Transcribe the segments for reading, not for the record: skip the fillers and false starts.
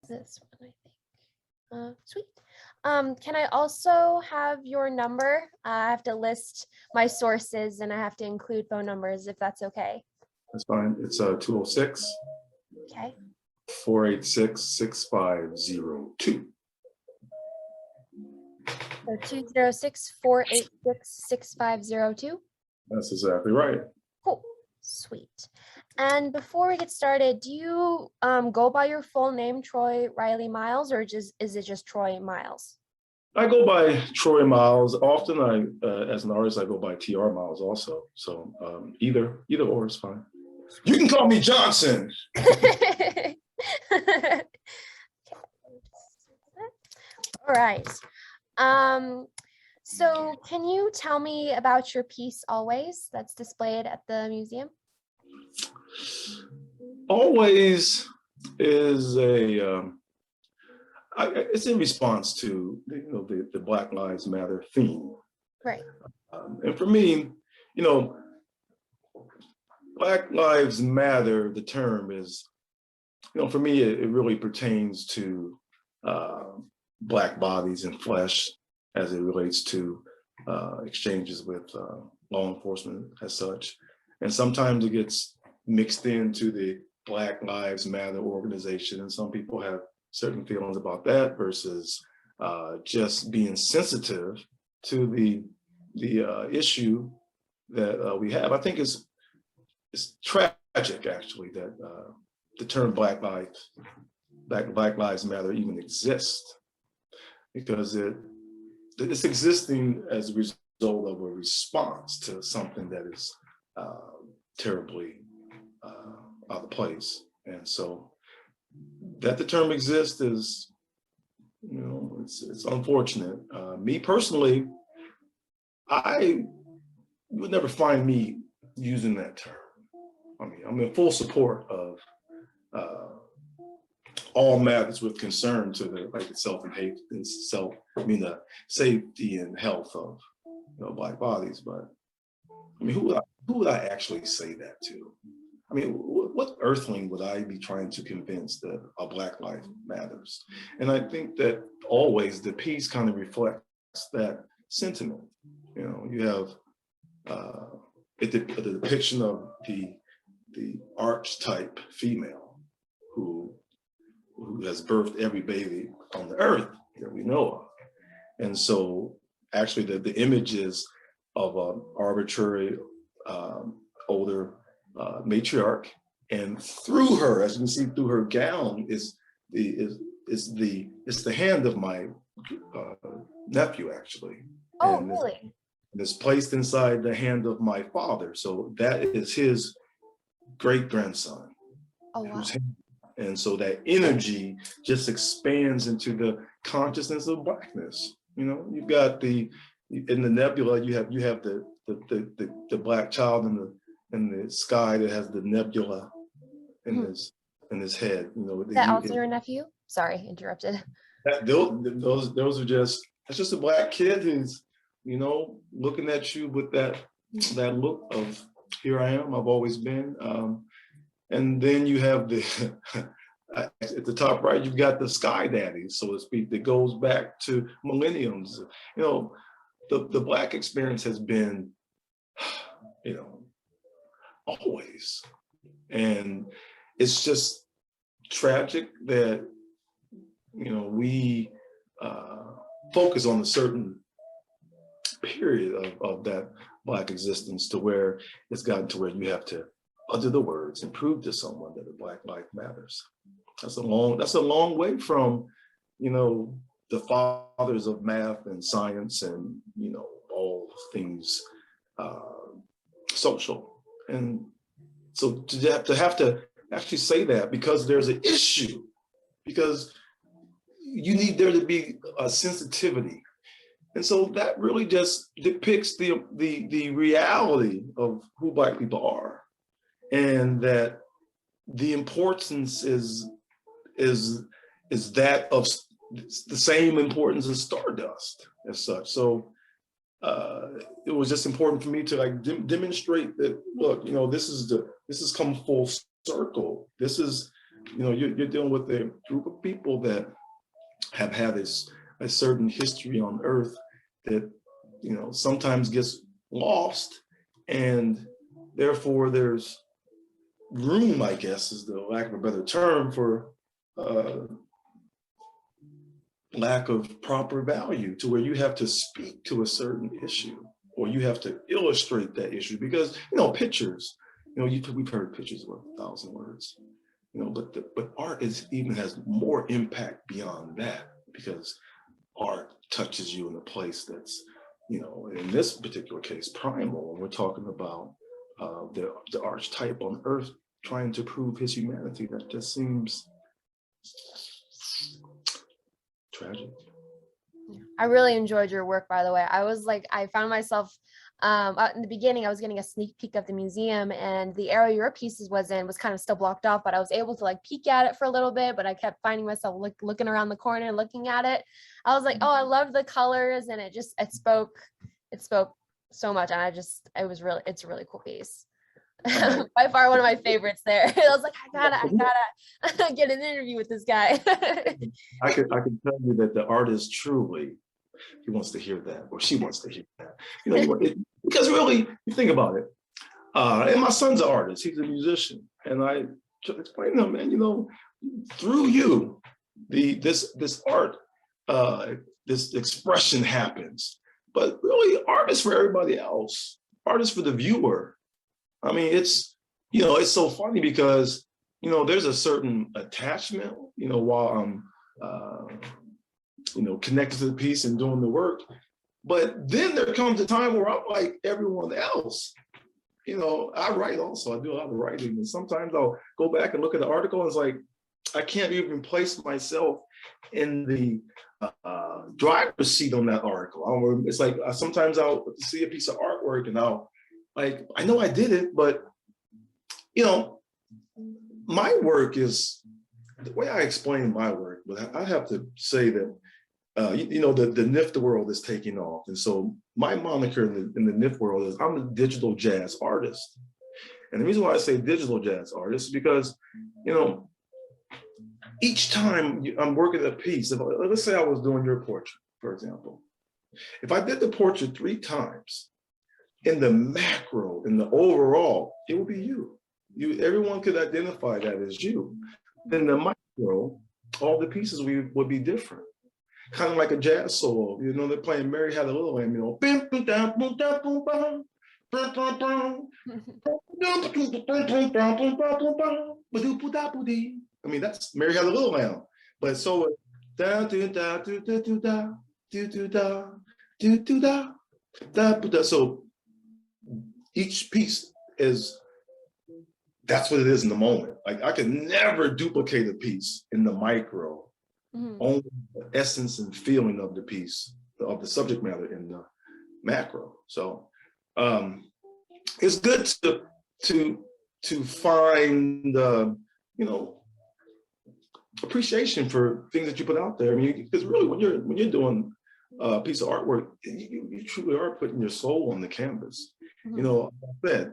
this one, I think. Sweet. Can I also have your number? I have to list my sources and I have to include phone numbers if that's okay. That's fine. It's 206 Okay. 486 6502. So 206-486-6502. That's exactly right. Cool. Sweet. And before we get started, do you go by your full name, Troy Riley Miles, or is it just Troy Miles? I go by Troy Miles. Often as an artist, I go by TR Miles also. So either or is fine. You can call me Johnson. Okay. All right. So can you tell me about your piece Always that's displayed at the museum? Always is it's in response to the Black Lives Matter theme. Right. And for me, Black Lives Matter, the term is, for me, it really pertains to Black bodies and flesh as it relates to exchanges with law enforcement as such. And sometimes it gets mixed into the Black Lives Matter organization. And some people have certain feelings about that versus just being sensitive to the issue that we have. I think it's tragic, actually, that the term Black Lives Matter even exists, because it's existing as a result of a response to something that is terribly out of place. And so that the term exists is, it's unfortunate. Me personally, you would never find me using that term. I mean, I'm in full support of all matters with concern to the safety and health of Black bodies. But I mean, who would I actually say that to? I mean, what earthling would I be trying to convince that a Black life matters? And I think that Always the piece kind of reflects that sentiment. You have the depiction of the archetype female who has birthed every baby on the earth that we know of. And so actually the images of an arbitrary older matriarch, and through her, as you can see through her gown, is the hand of my nephew, actually. Oh, and really? It's placed inside the hand of my father. So that is his great grandson. Oh, wow. And so that energy just expands into the consciousness of Blackness. You've got in the nebula, you have the Black child in the sky that has the nebula in his head. Is that also your nephew? Sorry, interrupted. Those are that's just a Black kid who's looking at you with that look of, here I am, I've always been. And then you have at the top right, you've got the sky daddy, so to speak, that goes back to millenniums. The Black experience has been, always. And it's just tragic that, we focus on a certain period of that Black existence to where it's gotten to where you have to utter the words and prove to someone that a Black life matters. That's a long way from, the fathers of math and science and, all things social. And so to have to actually say that, because there's an issue, because you need there to be a sensitivity. And so that really just depicts the reality of who Black people are, and that the importance is that of the same importance as stardust as such. So it was just important for me to demonstrate that, look, this has come full circle. This is you're dealing with a group of people that have had a certain history on earth that, sometimes gets lost. And therefore there's room, I guess is the lack of a better term, for lack of proper value, to where you have to speak to a certain issue, or you have to illustrate that issue, because pictures, we've heard pictures worth 1,000 words, but art even has more impact beyond that, because art touches you in a place that's, in this particular case, primal. And we're talking about the archetype on earth trying to prove his humanity. That just seems tragic. I really enjoyed your work, by the way. I found myself in the beginning, I was getting a sneak peek of the museum, and the area your pieces was in was kind of still blocked off, but I was able to peek at it for a little bit, but I kept finding myself looking around the corner and looking at it. I was like, oh, I loved the colors, and it spoke so much. And it's a really cool piece. By far one of my favorites there. I was like, I gotta get an interview with this guy. I can tell you that the artist truly, he wants to hear that, or she wants to hear that. Because really, you think about it. And my son's an artist, he's a musician. And I explain to him, man, through you, this art, this expression happens. But really, art is for everybody else. Art is for the viewer. I mean, it's so funny because, there's a certain attachment, while I'm, connected to the piece and doing the work. But then there comes a time where I'm like everyone else. I write also. I do a lot of writing. And sometimes I'll go back and look at the article, and it's like, I can't even place myself in the driver's seat on that article. It's like sometimes I'll see a piece of artwork and I know I did it, but my work is the way I explain my work. But I have to say that the NIF world is taking off, and so my moniker in the NIF world is I'm a digital jazz artist. And the reason why I say digital jazz artist is because each time I'm working a piece, let's say I was doing your portrait, for example. If I did the portrait 3 times, in the macro, in the overall, it will be you. Everyone could identify that as you. In the micro, all the pieces would be different. Kind of like a jazz solo. They're playing Mary Had a Little Lamb, I mean, that's Mary Had a Little Lamb. But so da do da do da do da do do da do do da da. So each piece that's what it is in the moment. Like I can never duplicate a piece in the micro. Only the essence and feeling of the piece, of the subject matter in the macro. So it's good to find appreciation for things that you put out there. I mean, because really when you're doing a piece of artwork, you truly are putting your soul on the canvas. Like I said,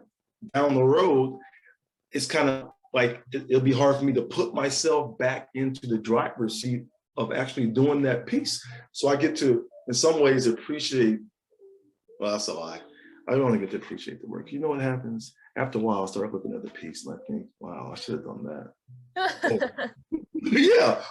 down the road, it's kind of like it'll be hard for me to put myself back into the driver's seat of actually doing that piece. So I get to, in some ways, appreciate, well, that's a lie. I don't want to get to appreciate the work. You know what happens? After a while, I start looking at the piece and I think, wow, I should have done that. Yeah.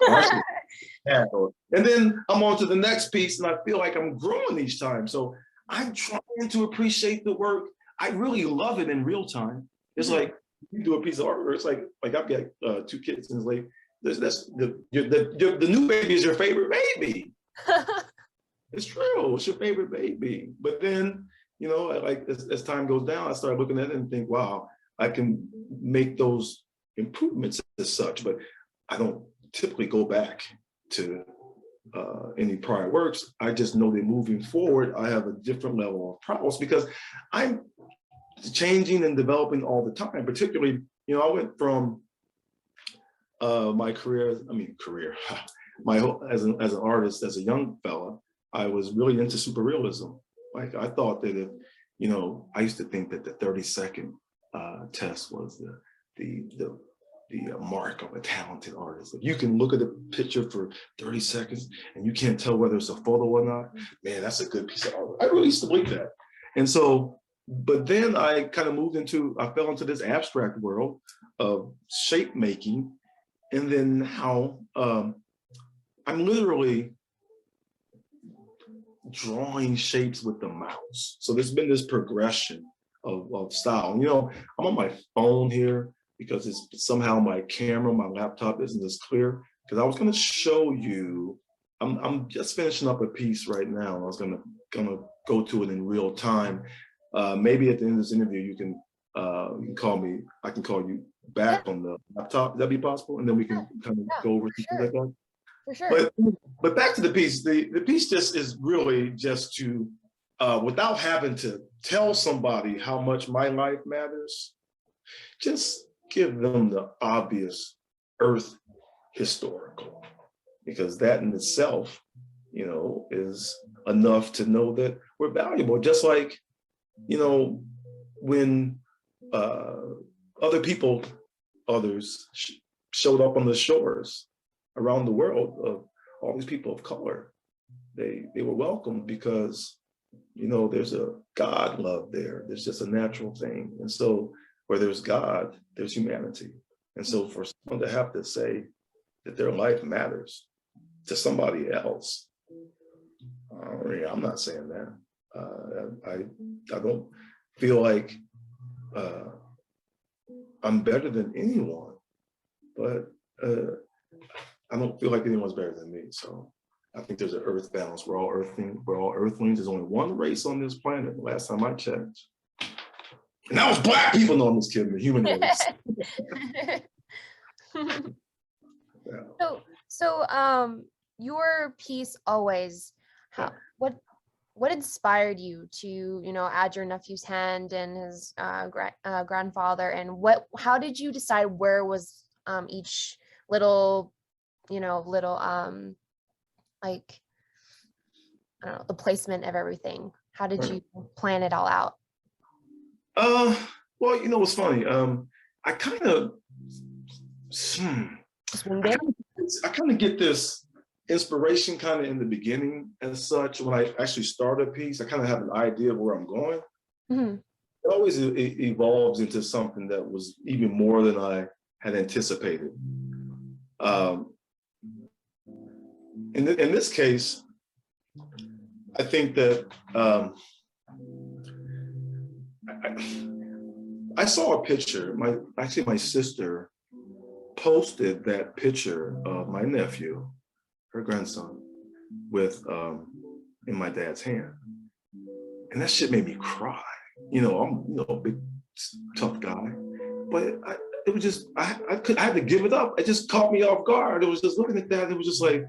And then I'm on to the next piece and I feel like I'm growing each time. So I'm trying to appreciate the work. I really love it in real time. It's like you do a piece of art, it's like I've got 2 kids and it's like, the new baby is your favorite baby. It's true, it's your favorite baby. But then, like as time goes down, I start looking at it and think, wow, I can make those improvements as such, but I don't typically go back to any prior works. I just know that moving forward, I have a different level of prowess because I'm changing and developing all the time. Particularly, I went from my career, as an artist, as a young fella, I was really into superrealism. Like I thought that if, I used to think that the 30-second test was the mark of a talented artist. If you can look at a picture for 30 seconds and you can't tell whether it's a photo or not, man, that's a good piece of art. I really used to believe that. And so, but then I kind of I fell into this abstract world of shape making, and then how I'm literally drawing shapes with the mouse. So there's been this progression of style. You know, I'm on my phone here because it's somehow my camera, my laptop isn't as clear. Because I was going to show you, I'm just finishing up a piece right now. I was gonna go to it in real time. Maybe at the end of this interview, you can call me. I can call you back on the laptop. Would that be possible? And then we can kind of go over things like that. For sure. But back to the piece. The piece just is really just to, without having to tell somebody how much my life matters, just give them the obvious earth historical, because that in itself, you know, is enough to know that we're valuable. Just like, you know, when others showed up on the shores around the world of all these people of color, they were welcomed because, you know, there's a God love there. There's just a natural thing. And so where there's God, there's humanity. And so for someone to have to say that their life matters to somebody else, I'm not saying that. I don't feel like I'm better than anyone, but I don't feel like anyone's better than me. So I think there's an earth balance. We're all earthlings. There's only one race on this planet, the last time I checked. And that was Black people. No, I'm just kidding, the human race. Yeah. So your piece always, what inspired you to, you know, add your nephew's hand and his grandfather, and how did you decide where was each little, you know, like, I don't know, the placement of everything? How did you plan it all out? Well, you know, what's funny, I kind of get this inspiration kind of in the beginning as such. When I actually start a piece, I kind of have an idea of where I'm going. Mm-hmm. It always evolves into something that was even more than I had anticipated. In this case, I think that I saw a picture. My sister posted that picture of my nephew, her grandson, with in my dad's hand, and that shit made me cry. You know, I'm a big tough guy, but it was just I had to give it up. It just caught me off guard. It was just looking at that. It was just like,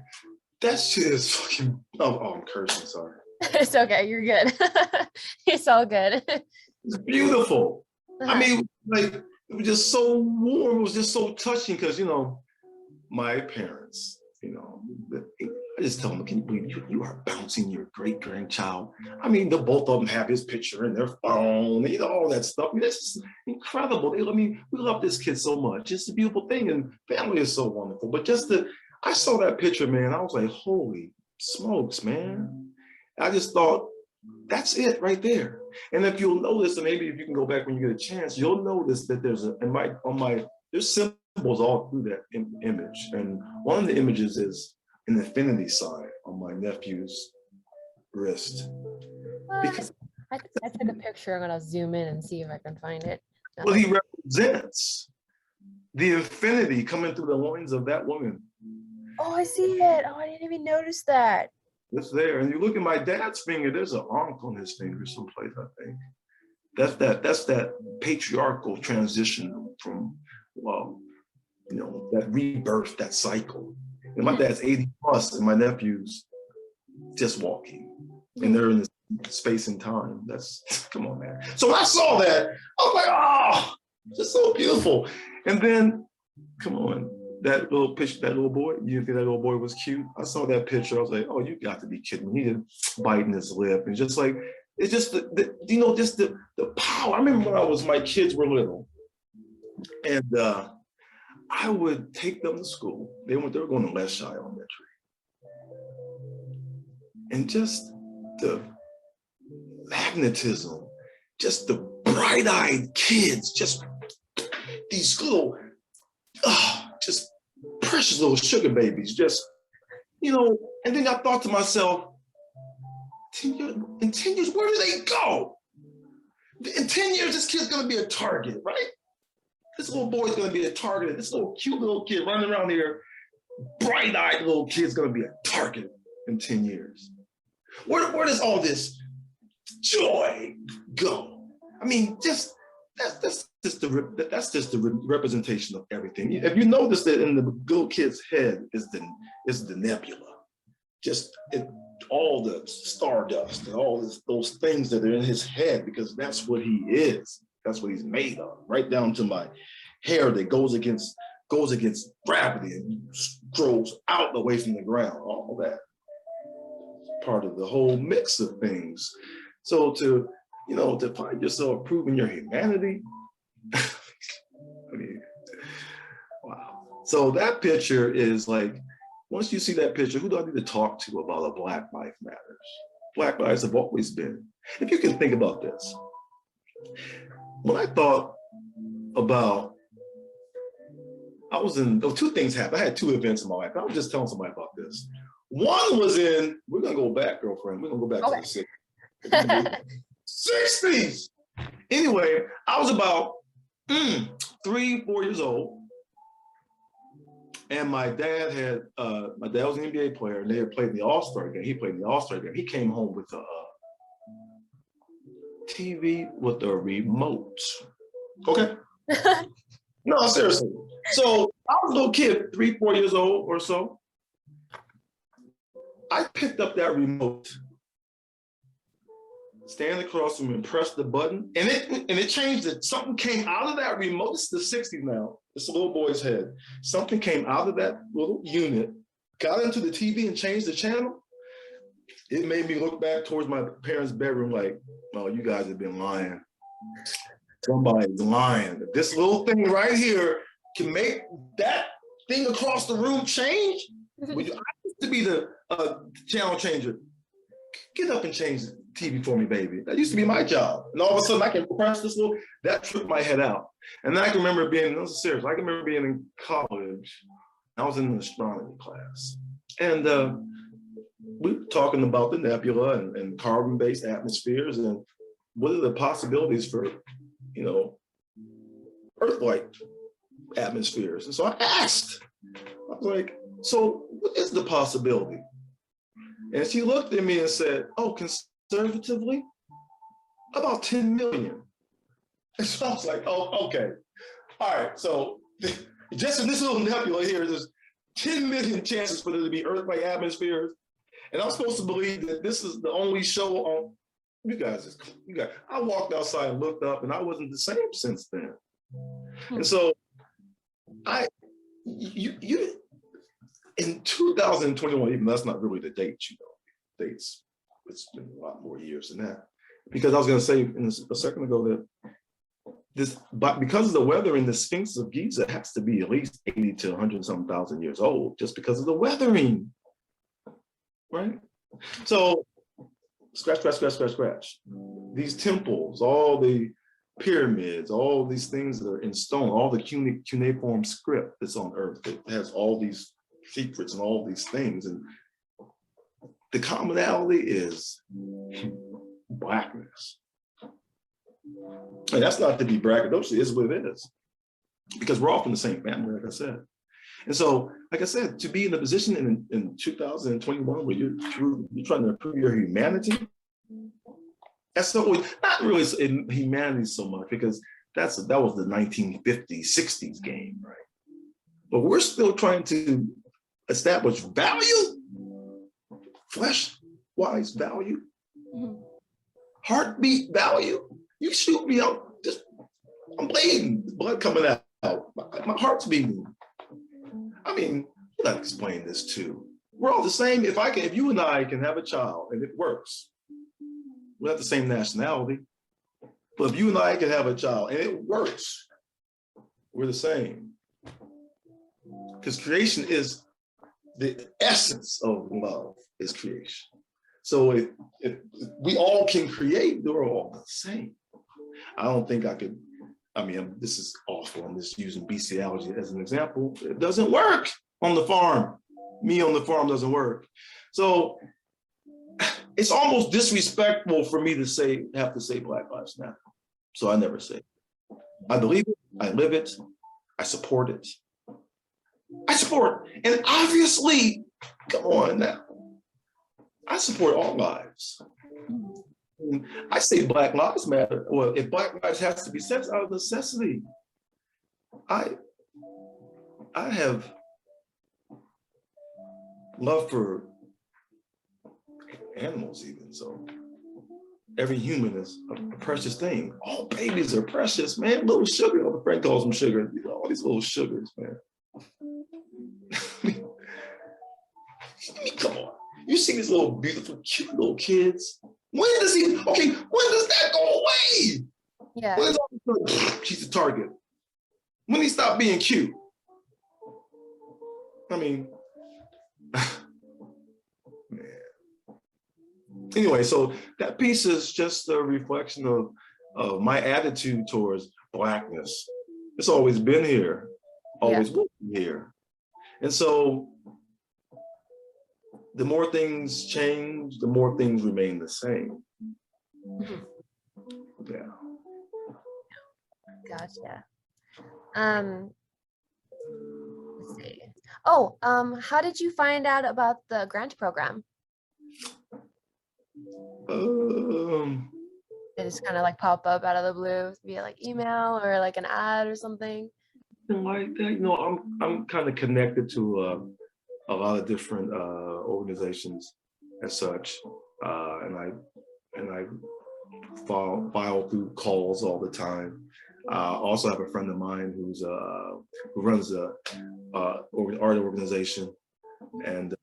that shit is fucking. Oh, I'm cursing. Sorry. It's okay. You're good. It's all good. It's beautiful. I mean, like, it was just so warm. It was just so touching because, you know, my parents, you know, I just tell them, can you believe you are bouncing your great grandchild? I mean, both of them have his picture in their phone, you know, all that stuff. I mean, that's just incredible. I mean, we love this kid so much. It's a beautiful thing, and family is so wonderful. But I saw that picture, man. I was like, holy smokes, man. I just thought, that's it right there. And if you'll notice, and maybe if you can go back when you get a chance, you'll notice that there's there's symbols all through that image. And one of the images is an infinity sign on my nephew's wrist. Because I took a picture. I'm gonna zoom in and see if I can find it. Well, he represents the infinity coming through the loins of that woman. Oh, I see it. Oh, I didn't even notice that. It's there. And you look at my dad's finger, there's an ankh on his finger someplace, I think. That's that patriarchal transition from, well, you know, that rebirth, that cycle. And my dad's 80 plus and my nephew's just walking. And they're in this space and time. That's, come on, man. So when I saw that, I was like, oh, just so beautiful. And then, come on. That little picture, that little boy, you think that little boy was cute? I saw that picture. I was like, oh, you got to be kidding me. He just biting his lip. And just like, it's just, you know, just the power. I remember when my kids were little. And I would take them to school. They were going to Les Shy Elementary. And just the magnetism, just the bright-eyed kids, just these little, just precious little sugar babies, just, and then I thought to myself, in 10 years, where do they go? In 10 years, this kid's gonna be a target, right? This little boy's gonna be a target. This little cute little kid running around here, bright-eyed little kid's gonna be a target in 10 years. Where does all this joy go? I mean, that's just the representation of everything. If you notice that in the little kid's head is the nebula, all the stardust and all those things that are in his head, because that's what he is. That's what he's made of. Right down to my hair that goes against gravity and grows out away from the ground. All that part of the whole mix of things. So to find yourself proving your humanity, I mean, wow. So that picture is like, once you see that picture, who do I need to talk to about a Black Life Matters? Black lives have always been. If you can think about this, when I thought about, two things happened. I had two events in my life. I was just telling somebody about this. One was we're gonna go back, girlfriend. We're gonna go back to the 60s. Anyway, I was about 3-4 years old, and my dad was an NBA player, and they had played in the All-Star game. He played in the All-Star game. He came home with a TV with a remote. Okay. No, seriously. So I was a little kid, 3-4 years old or so. I picked up that remote, stand across from him and pressed the button, and it changed it. Something came out of that remote. This is the 60s now. It's a little boy's head. Something came out of that little unit, got into the TV and changed the channel. It made me look back towards my parents' bedroom like, oh, you guys have been lying. Somebody's lying. This little thing right here can make that thing across the room change. I used to be the channel changer. Get up and change the TV for me, baby. That used to be my job. And all of a sudden I can press this that tripped my head out. And then I can remember this is serious. I can remember being in college. I was in an astronomy class. And we were talking about the nebula and carbon-based atmospheres and what are the possibilities for, Earth-like atmospheres. And so I asked, I was like, so what is the possibility? And she looked at me and said, oh, conservatively, about 10 million. And so I was like, oh, okay. All right, so just in this little nebula here, there's 10 million chances for there to be Earth-like atmospheres. And I'm supposed to believe that this is the only show on, I walked outside and looked up and I wasn't the same since then. And so in 2021, even that's not really the date, dates, it's been a lot more years than that. Because I was going to say a second ago that because of the weather in the Sphinx of Giza has to be at least 80 to 100-something thousand years old, just because of the weathering, right? So scratch. These temples, all the pyramids, all these things that are in stone, all the cuneiform script that's on Earth, that has all these secrets and all these things. And the commonality is Blackness. And that's not to be braggadocious, it is what it is. Because we're all from the same family, like I said. And so, like I said, to be in a position in 2021 where you're trying to improve your humanity, that's not really in humanity so much, because that was the 1950s, 60s game, right? But we're still trying to establish value, flesh-wise value, heartbeat value. You shoot me out, I'm bleeding, blood coming out, my heart's beating. I mean, you gotta explain this too. We're all the same. If you and I can have a child and it works, we're not the same nationality. But if you and I can have a child and it works, we're the same. because creation is the essence of love is creation. So if we all can create, we're all the same. I don't think I could, I mean, this is awful. I'm just using bestiality as an example. It doesn't work on the farm. Me on the farm doesn't work. So it's almost disrespectful for me to have to say Black Lives Matter. So I never say it. I believe it, I live it, I support it. I support, and obviously, come on now, I support all lives. I say Black Lives Matter. Well, if Black lives has to be said out of necessity, I have love for animals even, so every human is a precious thing. All babies are precious, man. Little sugar, my friend calls them sugar. You know, all these little sugars, man. I mean, come on. You see these little beautiful, cute little kids. When does that go away? Yeah. When is she's a target? When he stop being cute? I mean, man. Anyway, so that piece is just a reflection of my attitude towards Blackness. It's always been here, always will be here. And so the more things change, the more things remain the same. Yeah. Gotcha. Let's see. Oh, how did you find out about the grant program? It just kind of like pop up out of the blue via like email or like an ad or something. Like that, you know, I'm kind of connected to a lot of different organizations as such, and I file through calls all the time. Also have a friend of mine who runs a art organization, and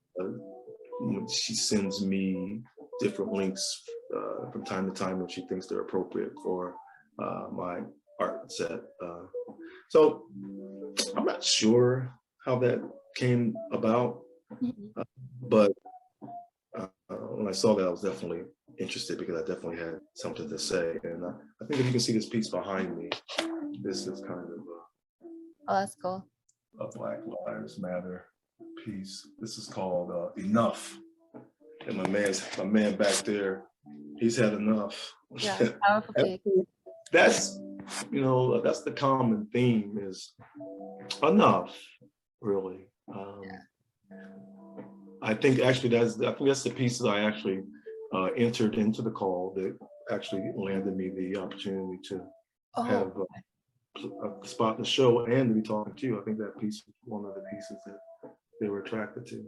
she sends me different links from time to time when she thinks they're appropriate for my art set. So I'm not sure how that came about, but when I saw that, I was definitely interested because I definitely had something to say. And I think if you can see this piece behind me, this is kind of Oh, that's cool. a Black Lives Matter piece. This is called Enough. And my man back there, he's had enough. Yeah, powerful piece. That's, you know, that's the common theme is enough, really. I think actually that's the piece that I actually entered into the call that actually landed me the opportunity to have a spot in the show and to be talking to you. I think that piece was one of the pieces that they were attracted to.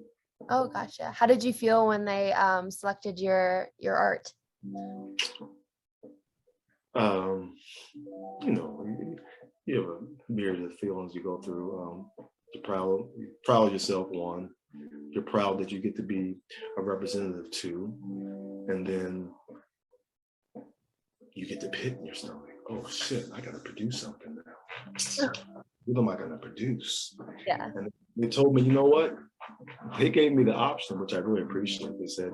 Oh, gotcha. How did you feel when they selected your art? You know, you have a myriad of feelings you go through. You're proud of yourself, one. You're proud that you get to be a representative, two. And then you get to pit in your stomach. Oh shit, I gotta produce something now. What am I gonna produce? Yeah. And they told me, you know what? They gave me the option, which I really appreciate. They said,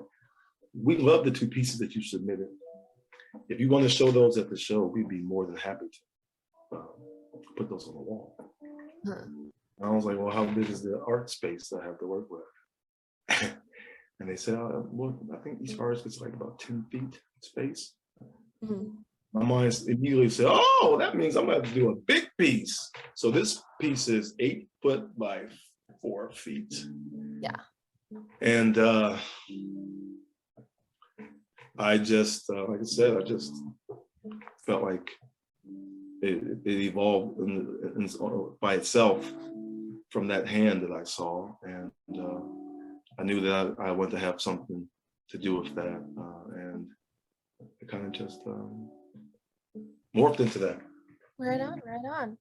we love the two pieces that you submitted. If you want to show those at the show, we'd be more than happy to put those on the wall. I was like, well, how big is the art space that I have to work with? And they said, well, I think each artist gets like about 10 feet space. My mind immediately said, oh, that means I'm gonna have to do a big piece. So this piece is 8 foot by 4 feet. Yeah. And I just, like I said, I just felt like it evolved by itself from that hand that I saw. And I knew that I wanted to have something to do with that. And it kind of just morphed into that. Right on, right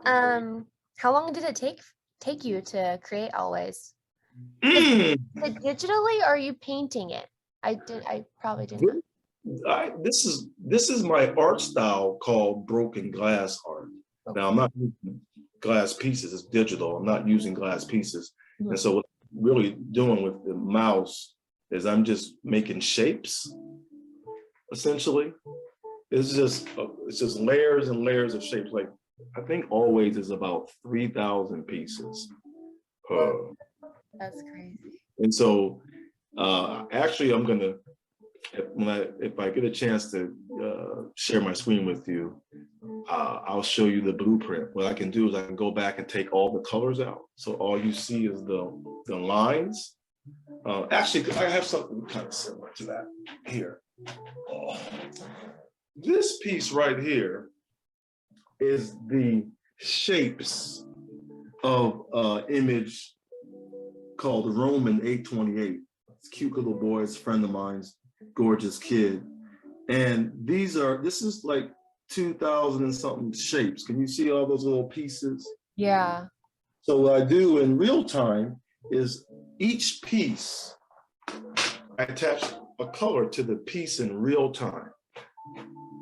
on. How long did it take you to create Always? Is it digitally or are you painting it? I probably didn't. This is my art style called broken glass art. Now I'm not using glass pieces. It's digital. I'm not using glass pieces. Mhm. And so what I'm really doing with the mouse is I'm just making shapes, essentially. It's just layers and layers of shapes. Like I think always is about 3,000 pieces. That's crazy. And so actually I'm gonna, if I get a chance to share my screen with you, I'll show you the blueprint. What I can do is I can go back and take all the colors out. So all you see is the lines. Actually, I have something kind of similar to that here. This piece right here is the shapes of image called Roman 828. It's a cute little boy, it's a friend of mine's, gorgeous kid. And this is like 2,000 and something shapes. Can you see all those little pieces? Yeah. So what I do in real time is each piece, I attach a color to the piece in real time.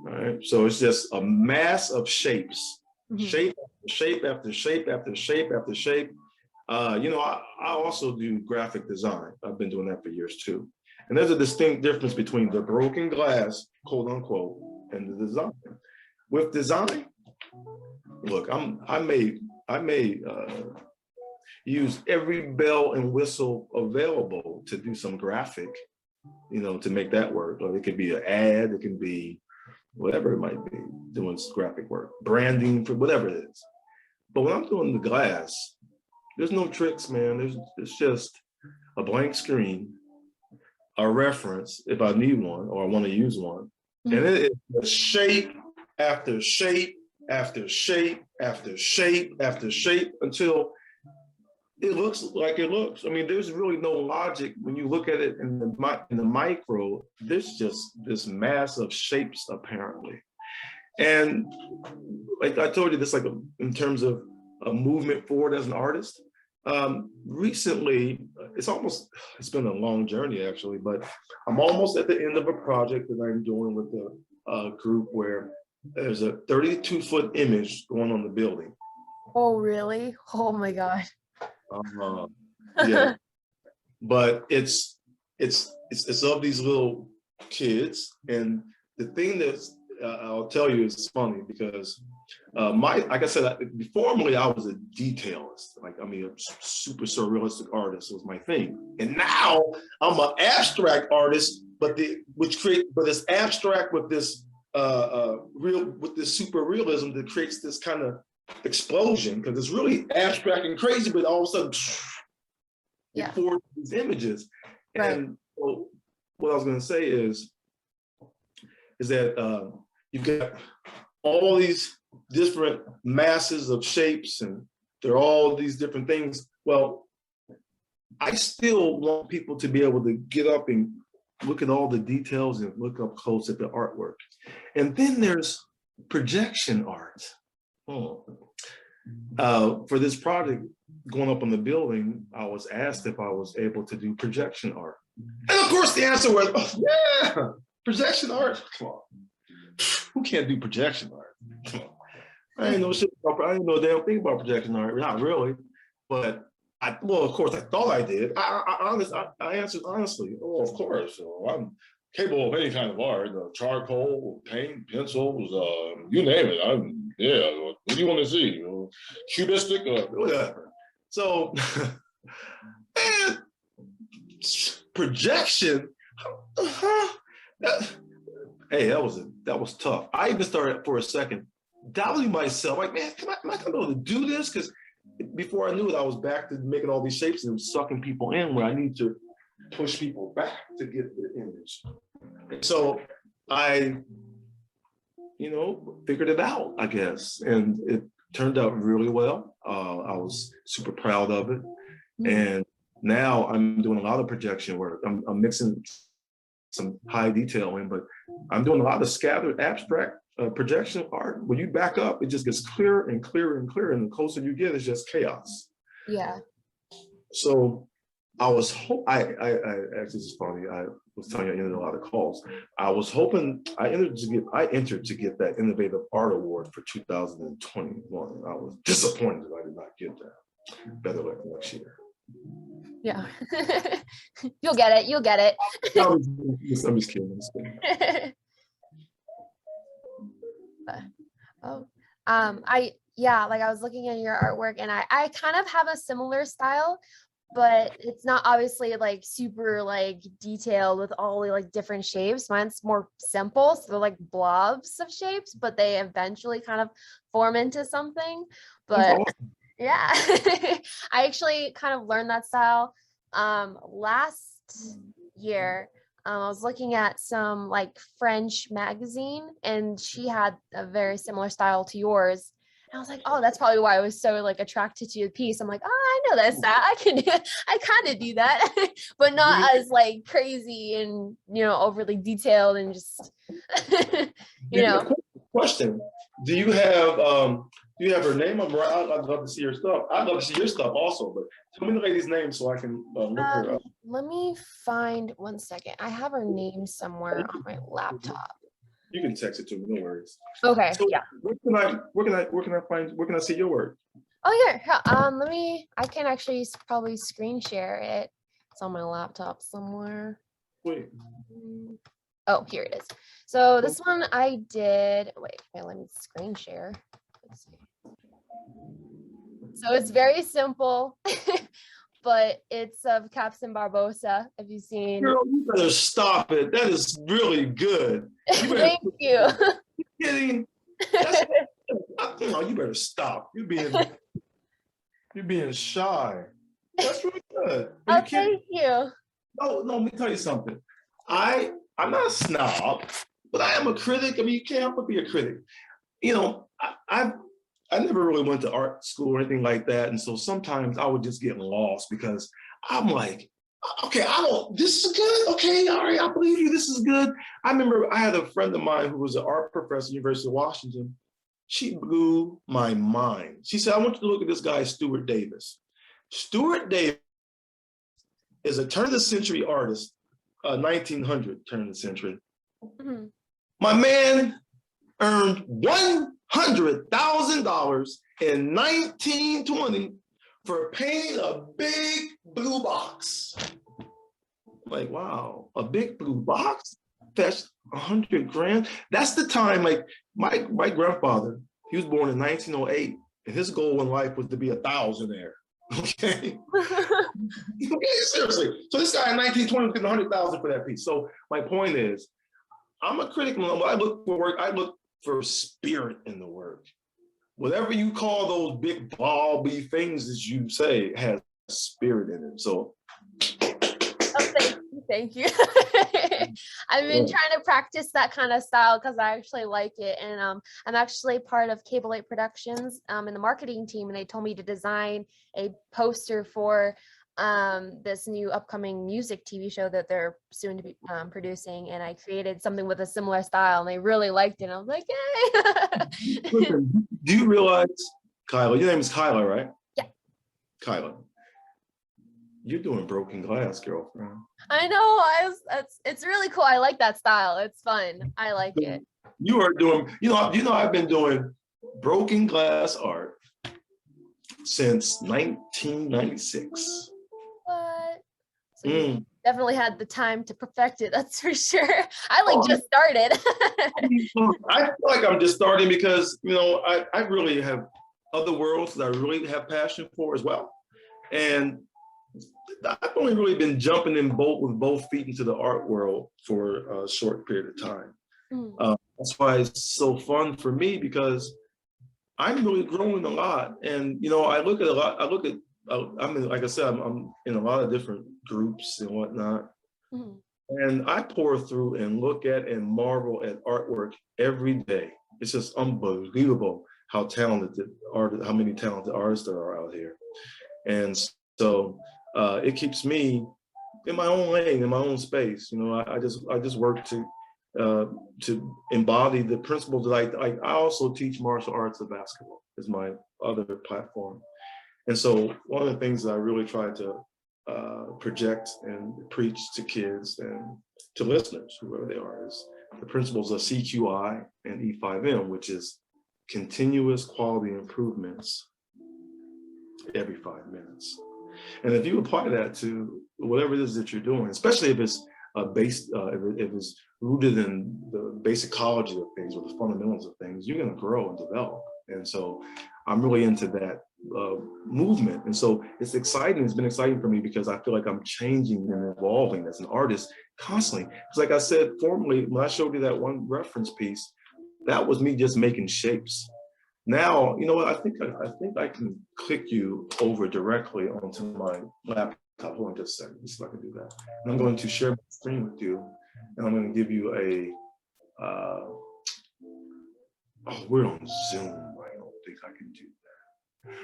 All right, so it's just a mass of shapes, shape after shape after shape after shape after shape. You know, I also do graphic design. I've been doing that for years too. And there's a distinct difference between the broken glass, quote unquote, and the design. With design, look, I may use every bell and whistle available to do some graphic, you know, to make that work. Or it could be an ad, it can be whatever it might be, doing graphic work, branding, for whatever it is. But when I'm doing the glass, there's no tricks, man. It's just a blank screen, a reference if I need one or I want to use one. And it is shape after shape after shape after shape after shape until it looks like it looks. I mean, there's really no logic when you look at it in the micro. There's just this mass of shapes apparently. And like I told you, this like in terms of a movement forward as an artist. Recently, it's been a long journey actually, but I'm almost at the end of a project that I'm doing with a group where there's a 32-foot image going on the building. Oh, really? Oh my God. Yeah, but it's of these little kids, and the thing that's I'll tell you is funny because like I said, formerly I was a detailist, like I mean a super surrealistic artist was my thing, and now I'm an abstract artist, but it's abstract with this super realism that creates this kind of explosion because it's really abstract and crazy, but all of a sudden it forms these images. Right. And so what I was going to say is that you've got all these different masses of shapes and they're all these different things. Well, I still want people to be able to get up and look at all the details and look up close at the artwork. And then there's projection art. For this project going up on the building, I was asked if I was able to do projection art. And of course the answer was, oh, yeah, projection art. Come on. Who can't do projection art? Come on. I didn't know a damn thing about projection art, not really. But of course I thought I did. I answered honestly, oh, of course. So I'm capable of any kind of art, charcoal, paint, pencils, you name it. What do you want to see? Cubistic, whatever. So, man, projection. Hey, that was tough. I even started for a second doubting myself. Like, man, am I gonna be able to do this? Because before I knew it, I was back to making all these shapes and sucking people in where I need to push people back to get the image. So I, figured it out, I guess, and it turned out really well. I was super proud of it, and now I'm doing a lot of projection work. I'm mixing some high detail in, but I'm doing a lot of scattered abstract projection art. When you back up, it just gets clearer and clearer and clearer, and the closer you get, it's just chaos. Yeah. So I actually, this is funny. I was telling you I ended a lot of calls. I was hoping I entered to get that Innovative Art Award for 2021. I was disappointed I get that. Better luck next year. Yeah. You'll get it. You'll get it. I'm just kidding. I'm just kidding. I was looking at your artwork and I kind of have a similar style, but it's not obviously like super like detailed with all the like different shapes. Mine's more simple, so they're like blobs of shapes, but they eventually kind of form into something. But yeah, I actually kind of learned that style last year. I was looking at some like French magazine, and she had a very similar style to yours. And I was like, oh, that's probably why I was so like attracted to your piece. I'm like, oh, I know that style. I can do it. I kind of do that, but not as like crazy and overly detailed and just Question: Do you have her name? I'd love to see her stuff. I'd love to see your stuff also, but tell me the lady's name so I can look her up. Let me find one second. I have her name somewhere on my laptop. You can text it to me, no worries. Okay. So yeah. Where can I see your work? Oh yeah. I can actually probably screen share it. It's on my laptop somewhere. Wait. Oh, here it is. So this one I did. Wait, let me screen share. Let's see. So it's very simple, but it's of Captain Barbosa. Have you seen? Girl, you better stop it. That is really good. Thank you. Are you kidding? You better stop. You're being shy. That's really good. Oh, thank you. No, let me tell you something. I'm not a snob, but I am a critic. I mean, you can't help but be a critic. I never really went to art school or anything like that. And so sometimes I would just get lost because I'm like, okay, this is good. Okay, all right, I believe you, this is good. I remember I had a friend of mine who was an art professor at the University of Washington. She blew my mind. She said, I want you to look at this guy, Stuart Davis. Stuart Davis is a turn of the century artist, 1900 turn of the century. Mm-hmm. My man earned $100,000 in 1920 for painting a big blue box. I'm like, wow, a big blue box? That's $100,000. That's the time, like my grandfather, he was born in 1908, and his goal in life was to be a thousandaire. Okay. Seriously. So this guy in 1920 was getting $100,000 for that piece. So my point is, I'm a critic. When I look for work, I look for spirit in the work. Whatever you call those big blobby things that you say has spirit in it. So thank you. I've been trying to practice that kind of style because I actually like it. And I'm actually part of Cable 8 Productions in the marketing team, and they told me to design a poster for this new upcoming music TV show that they're soon to be producing, and I created something with a similar style, and they really liked it. And I was like, yay! Listen, do you realize, Kyla, your name is Kyla, right? Yeah. Kyla, you're doing broken glass, girlfriend. I know. It's really cool. I like that style. It's fun. I like it. You are doing, I've been doing broken glass art since 1996. What? So you definitely had the time to perfect it. That's for sure. I just started. I feel like I'm just starting because, I really have other worlds that I really have passion for as well. And I've only really been jumping in with both feet into the art world for a short period of time. That's why it's so fun for me, because I'm really growing a lot. And, I look at a lot, I mean, like I said, I'm in a lot of different groups and whatnot. And I pour through and look at and marvel at artwork every day. It's just unbelievable how many talented artists there are out here. And so it keeps me in my own lane, in my own space. I just work to embody the principles that I also teach martial arts of basketball is my other platform. And so one of the things that I really try to project and preach to kids and to listeners, whoever they are, is the principles of CQI and E5M, which is continuous quality improvements every 5 minutes. And if you apply that to whatever it is that you're doing, especially if it's based, if it's rooted in the basic ecology of things or the fundamentals of things, you're going to grow and develop. And so I'm really into that movement. And so it's exciting. It's been exciting for me because I feel like I'm changing and evolving as an artist constantly. Because like I said, formerly, when I showed you that one reference piece, that was me just making shapes. Now, you know what, I think I can click you over directly onto my laptop. Hold on just a second, see if I can do that. And I'm going to share my screen with you, and I'm going to give you a, oh, we're on Zoom. I don't think I can do that.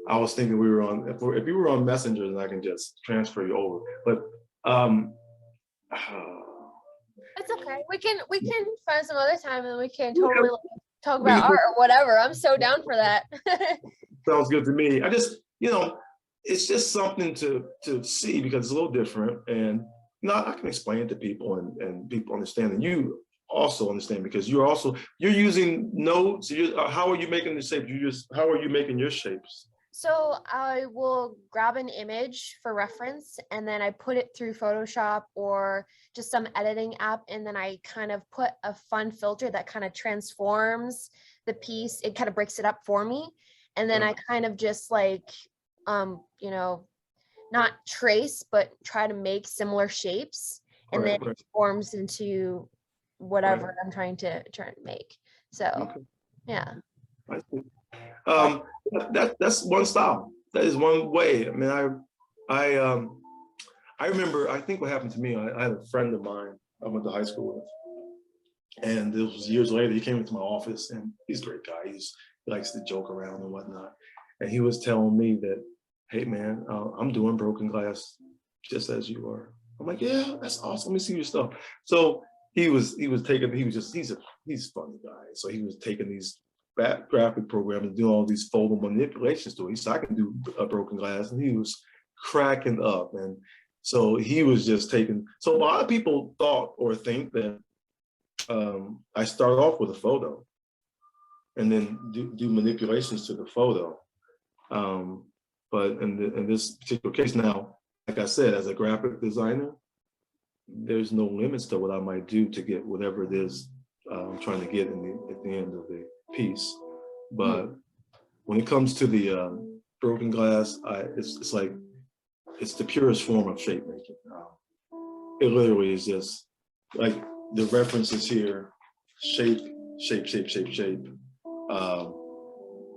I was thinking we were on, if you were on Messenger, then I can just transfer you over. But it's okay. We can find some other time and we can totally talk We- about art or whatever. I'm so down for that. sounds good to me. I just, you know, it's just something to see because it's a little different. And you know, I can explain it to people and people understand. And you also understand because you're using notes. How are you making the shapes? How are you making your shapes? So I will grab an image for reference and then I put it through Photoshop or just some editing app. And then I kind of put a fun filter that kind of transforms the piece. It kind of breaks it up for me. And then I kind of just like, you know, not trace, but try to make similar shapes. And then it forms into whatever I'm trying to make. So, yeah. I see. That's one style. That is one way. I mean, I remember. I think what happened to me. I had a friend of mine I went to high school with, and this was years later. He came into my office, and he's a great guy. He likes to joke around and whatnot. And he was telling me that, "Hey, man, I'm doing broken glass just as you are." I'm like, "Yeah, that's awesome. Let me see your stuff." So he's a funny guy. So he was taking these graphic programs and doing all these photo manipulations to it. He said, "I can do a broken glass," and he was cracking up. And so he was just taking. So a lot of people thought or think that I start off with a photo and then do manipulations to the photo. But in this particular case now, like I said, as a graphic designer, there's no limits to what I might do to get whatever it is I'm trying to get at the end of the piece. But when it comes to the broken glass, it's like it's the purest form of shape making. It literally is just like the references here: shape, shape, shape, shape, shape.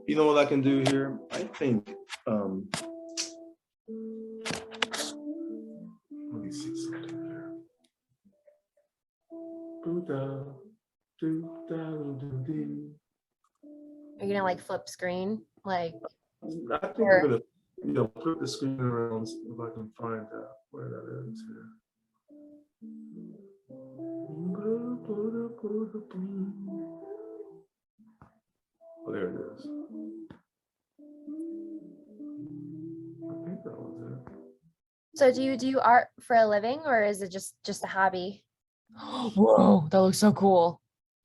You know what I can do here? I think. Let me see something here. Are you gonna like flip screen? Like I think I'm gonna flip the screen around if I can find out where that is here. Oh, there it is. I think that was it. So do you do art for a living or is it just a hobby? Whoa, that looks so cool.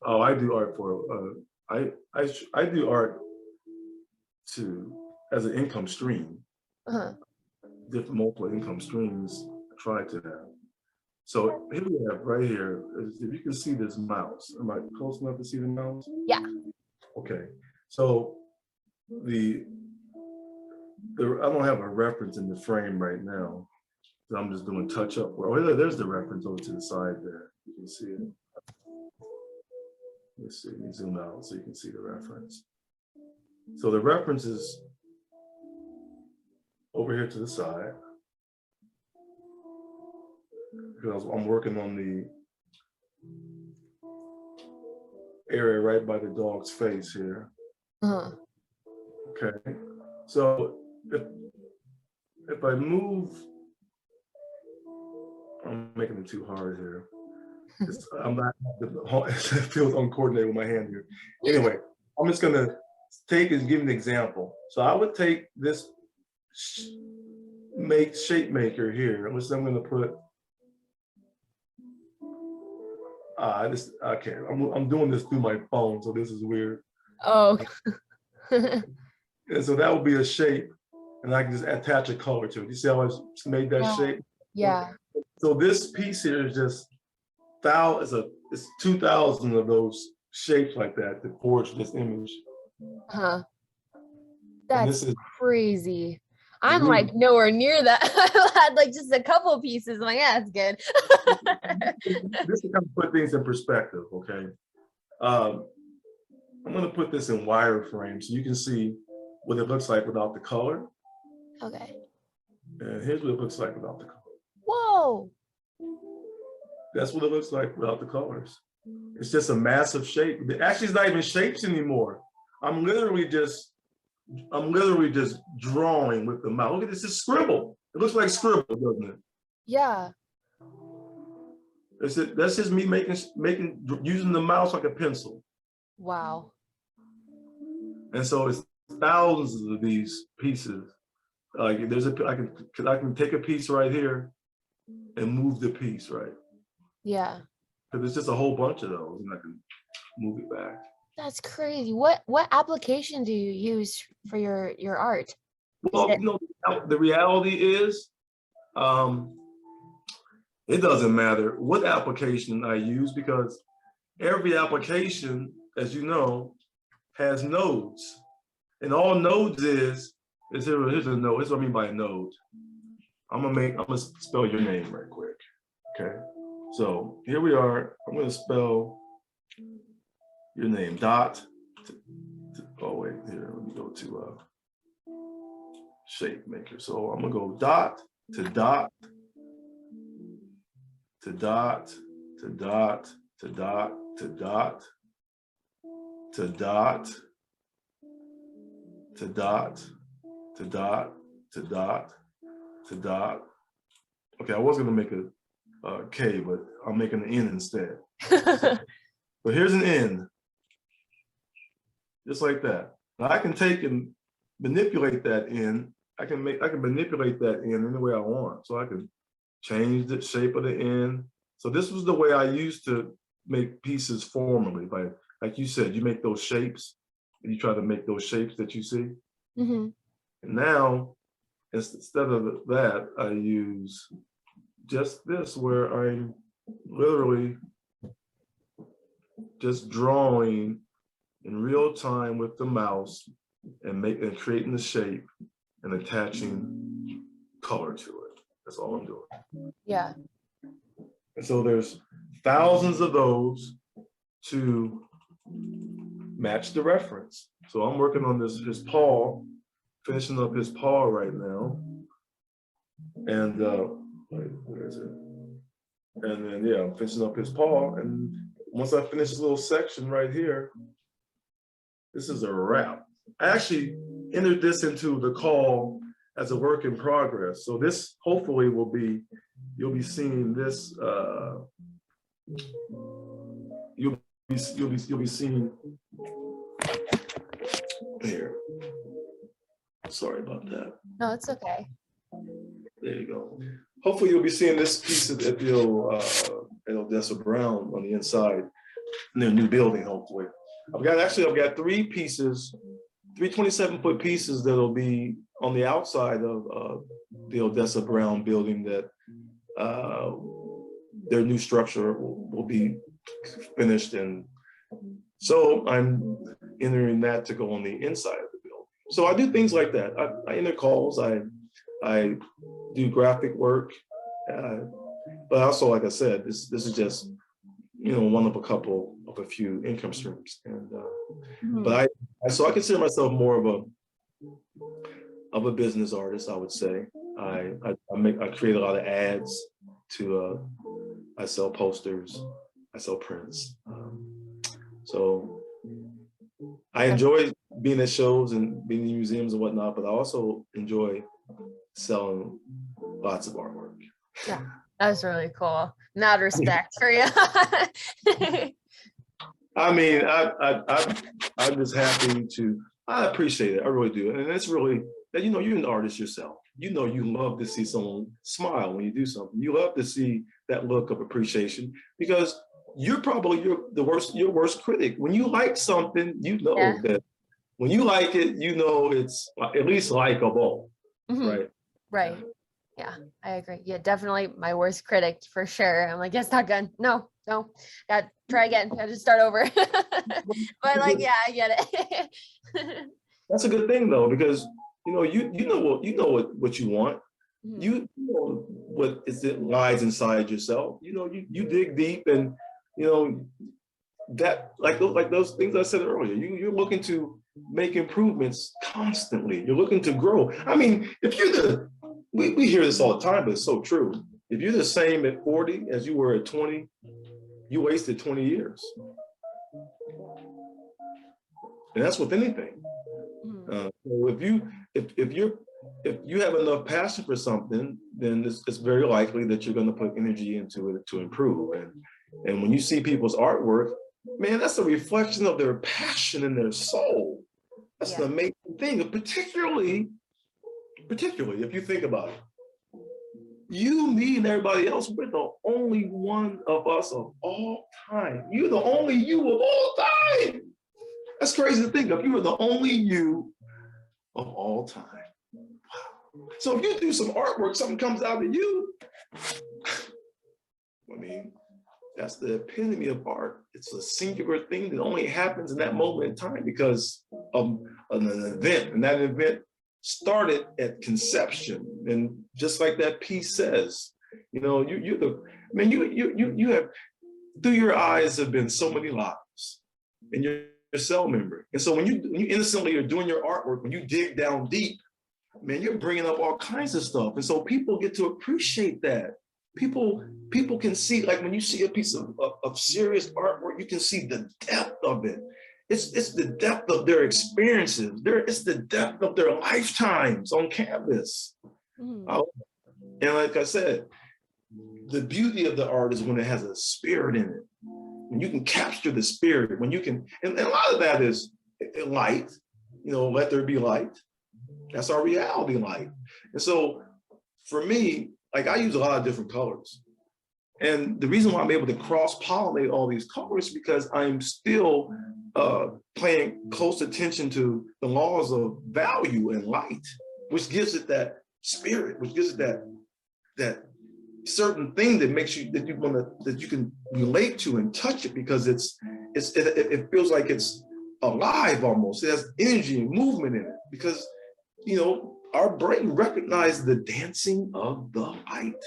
Oh, I do art for I do art as an income stream. Different multiple income streams I try to have. So here we have right here, if you can see this mouse. Am I close enough to see the mouse? Yeah. Okay. So I don't have a reference in the frame right now. So I'm just doing touch up. Well, there's the reference over to the side there. You can see it. Let's see, let me zoom out so you can see the reference. So the reference is over here to the side. Because I'm working on the area right by the dog's face here. Okay. So if I move, I'm making it too hard here. I'm not, it feels uncoordinated with my hand here. Anyway, I'm just gonna take and give an example. So I would take this shape maker here, which I'm gonna put, okay, I'm doing this through my phone, so this is weird. Oh. And so that would be a shape. and I can just attach a color to it. You see how I just made that Yeah. shape? Yeah. So this piece here is just it's 2,000 of those shapes like that to forge this image. Huh. And That's this is crazy. I'm really, like nowhere near that. I had like just a couple pieces. I'm like, yeah, that's good. this is kind of put things in perspective, okay? I'm gonna put this in wireframe so you can see what it looks like without the color. Okay. And here's what it looks like without the color. Whoa. That's what it looks like without the colors. It's just a massive shape. Actually, it's not even shapes anymore. I'm literally just drawing with the mouse. Look at this, it's scribble. It looks like scribble, doesn't it? Yeah. That's just me using the mouse like a pencil. Wow. And so it's thousands of these pieces. Like I can take a piece right here and move the piece, right? Yeah. Because it's just a whole bunch of those, and I can move it back. That's crazy. What application do you use for your art? Well, the reality is, it doesn't matter what application I use because every application, as you know, has nodes. And all nodes here's a node. Here's what I mean by a node. I'm gonna spell your name right quick. Okay. So here we are. I'm gonna spell your name. Oh wait, here, let me go to shape maker. So I'm gonna go dot to dot to dot to dot to dot to dot to dot to dot to dot to dot to dot. Okay, I was gonna make a K, but I'm making an N instead. But here's an N, just like that. Now I can take and manipulate that N. I can manipulate that N any way I want. So I can change the shape of the N. So this was the way I used to make pieces formally. Like you said, you make those shapes, and you try to make those shapes that you see. Mm-hmm. And now, instead of that, I use just this, where I'm literally just drawing in real time with the mouse and creating the shape and attaching color to it. That's all I'm doing. Yeah. And so there's thousands of those to match the reference. So I'm working on his paw, finishing up his paw right now. And where is it? And then yeah, I'm finishing up his paw. And once I finish this little section right here, this is a wrap. I actually entered this into the call as a work in progress. So this hopefully will be, you'll be seeing this, you'll be seeing here. Sorry about that. No, it's okay. There you go. Hopefully you'll be seeing this piece at at Odessa Brown on the inside in their new building, hopefully. I've got 3 pieces, 3 27-foot pieces that'll be on the outside of the Odessa Brown building that their new structure will be finished. And so I'm entering that to go on the inside of the building. So I do things like that. I enter calls, I do graphic work, but also, like I said, this is just, one of a few income streams. And but I consider myself more of a business artist, I would say. I create a lot of ads I sell posters, I sell prints. So I enjoy being at shows and being in museums and whatnot, but I also enjoy selling lots of artwork. Yeah, that's really cool. Mad respect for you. I mean, I'm just happy I appreciate it. I really do. And it's really that, you're an artist yourself. You love to see someone smile when you do something. You love to see that look of appreciation because you're probably your worst critic. When you like something, that when you like it, it's at least likable. right? Right. Yeah, I agree. Yeah, definitely my worst critic for sure. I'm like, yes, not good. No, got try again. Got to start over. But like, yeah, I get it. That's a good thing though, because you know what you want. Mhm. You know what is it lies inside yourself. You dig deep, and you know that like those things I said earlier. You're looking to make improvements constantly. You're looking to grow. I mean, if you're we hear this all the time, but it's so true. If you're the same at 40 as you were at 20, you wasted 20 years. And that's with anything. So if you have enough passion for something, then it's very likely that you're going to put energy into it to improve. And when you see people's artwork, man, that's a reflection of their passion and their soul. That's an amazing thing, particularly if you think about it. You, me, and everybody else, we're the only one of us of all time. You're the only you of all time. That's crazy to think of. You are the only you of all time. Wow. So if you do some artwork, something comes out of you, I mean, that's the epitome of art. It's a singular thing that only happens in that moment in time because of an event. And that event started at conception. And just like that piece says, you have, through your eyes have been so many lives in your cell memory. And so when you innocently are doing your artwork, when you dig down deep, man, you're bringing up all kinds of stuff. And so people get to appreciate that. People can see, like when you see a piece of serious artwork, you can see the depth of it. It's the depth of their experiences. It's the depth of their lifetimes on canvas. And like I said, the beauty of the art is when it has a spirit in it. When you can capture the spirit, when you can, and a lot of that is light, let there be light. That's our reality light. And so for me, like I use a lot of different colors. And the reason why I'm able to cross-pollinate all these colors is because I'm still paying close attention to the laws of value and light, which gives it that spirit, which gives it that certain thing that makes you that you can relate to and touch it, because it feels like it's alive almost. It has energy and movement in it because our brain recognizes the dancing of the light,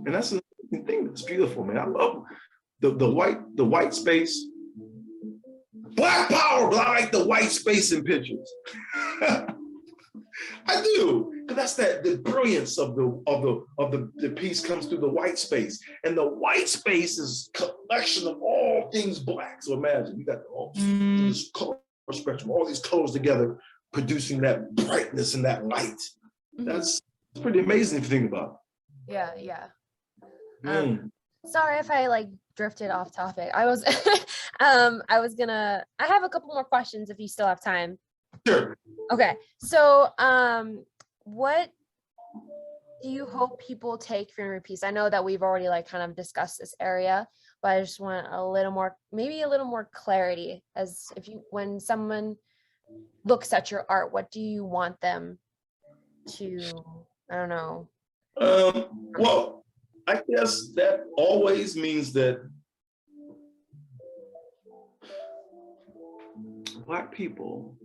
and that's an amazing thing. That's beautiful, man. I love the white space. Black power, but I like the white space in pictures. I do, because that's the brilliance of the piece comes through the white space, and the white space is a collection of all things black. So imagine you got all this color spectrum, all these colors together, producing that brightness and that light. That's pretty amazing if you think about it. Yeah. Sorry if I drifted off topic. I have a couple more questions if you still have time. Sure. Okay. So what do you hope people take from your piece? I know that we've already kind of discussed this area, but I just want maybe a little more clarity when someone looks at your art, what do you want them to, I don't know. Well, I guess that always means that Black people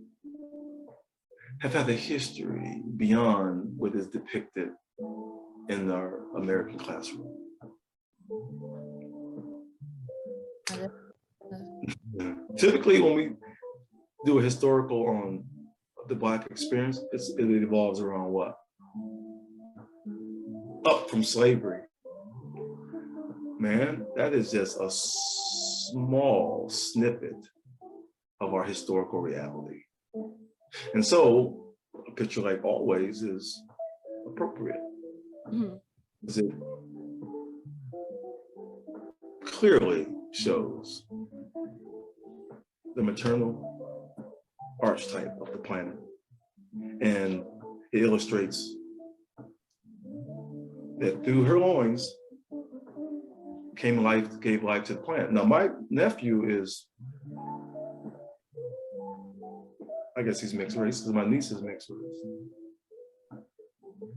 have had a history beyond what is depicted in our American classroom. Typically, when we do a historical on the Black experience, it evolves around what? Up from slavery. Man, that is just a small snippet of our historical reality. And so a picture like Always is appropriate. Because it clearly shows the maternal archetype of the planet. And it illustrates that through her loins gave life to the planet. Now, my nephew is, I guess he's mixed race, because my niece is mixed race.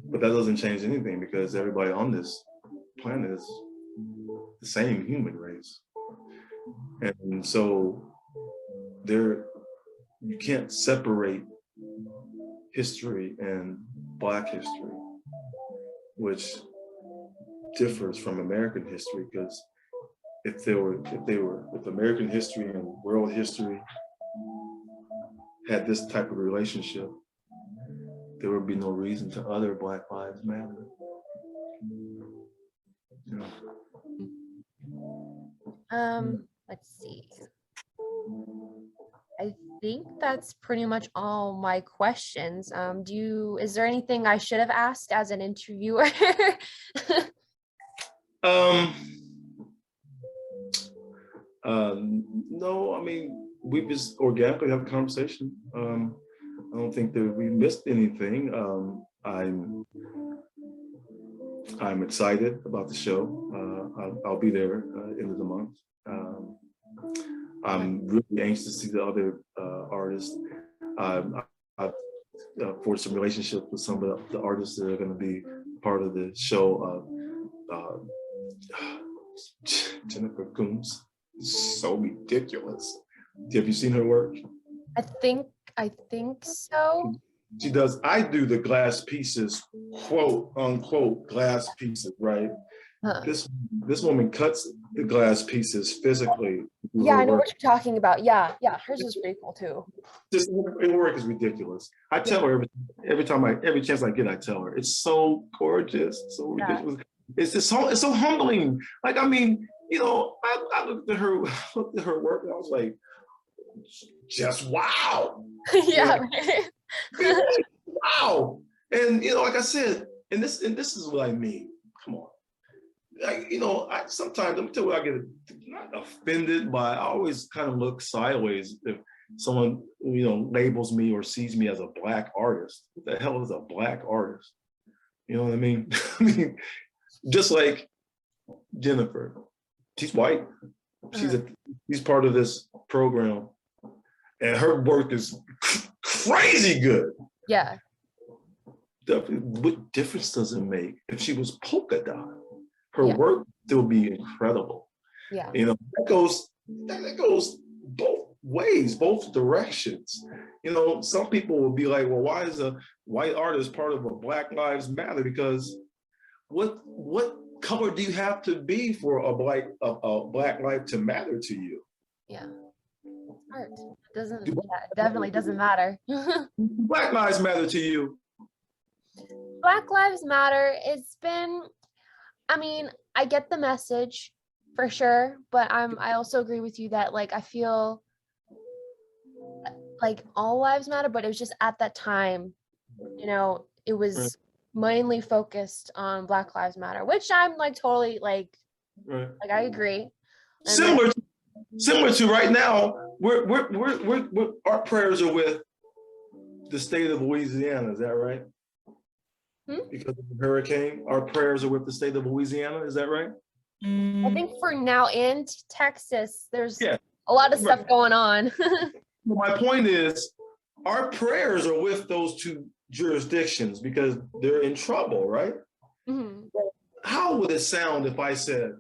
But that doesn't change anything because everybody on this planet is the same human race. And so there, you can't separate history and Black history, which differs from American history, because if American history and world history had this type of relationship, there would be no reason to other Black Lives Matter. You know? Let's see. I think that's pretty much all my questions. Is there anything I should have asked as an interviewer? No, I mean, we just organically have a conversation. I don't think that we missed anything. I'm excited about the show. I'll be there end of the month. I'm really anxious to see the other artists. I've forged some relationships with some of the artists that are going to be part of the show. Jennifer Coombs, so ridiculous. Have you seen her work? I think so. She does. I do the glass pieces, quote unquote glass pieces, right? Huh. This woman cuts the glass pieces physically. Yeah, I know what you're talking about. Yeah, hers is pretty cool too. Just her work is ridiculous. I tell her every chance I get, I tell her it's so gorgeous, so ridiculous. It's just it's so humbling. Like, I mean, you know, I looked at her work and I was like, just wow. Yeah. Wow. And you know, like I said, and this is what I mean. Come on. Like, you know, sometimes, let me tell you what I get not offended by. I always kind of look sideways if someone, you know, labels me or sees me as a Black artist. What the hell is a Black artist? You know what I mean? I mean, just like Jennifer, she's white. She's part of this program, and her work is crazy good. Yeah. What difference does it make if she was polka dot? Her work still be incredible. Yeah. You know, that goes both ways, both directions. You know, some people will be like, well, why is a white artist part of a Black Lives Matter? Because what color do you have to be for a Black life to matter to you? Yeah. Art it definitely doesn't matter. Black Lives Matter to you? Black Lives Matter. It's been, I mean, I get the message for sure, but I also agree with you that, like, I feel like all lives matter, but it was just at that time, you know, it was mainly focused on Black Lives Matter, which I'm like totally like I agree. And similar to right now, our prayers are with the state of Louisiana. Is that right? Because of the hurricane, our prayers are with the state of Louisiana. Is that right? I think for now in Texas, there's a lot of stuff going on. My point is, our prayers are with those two jurisdictions because they're in trouble, right? Mm-hmm. How would it sound if I said,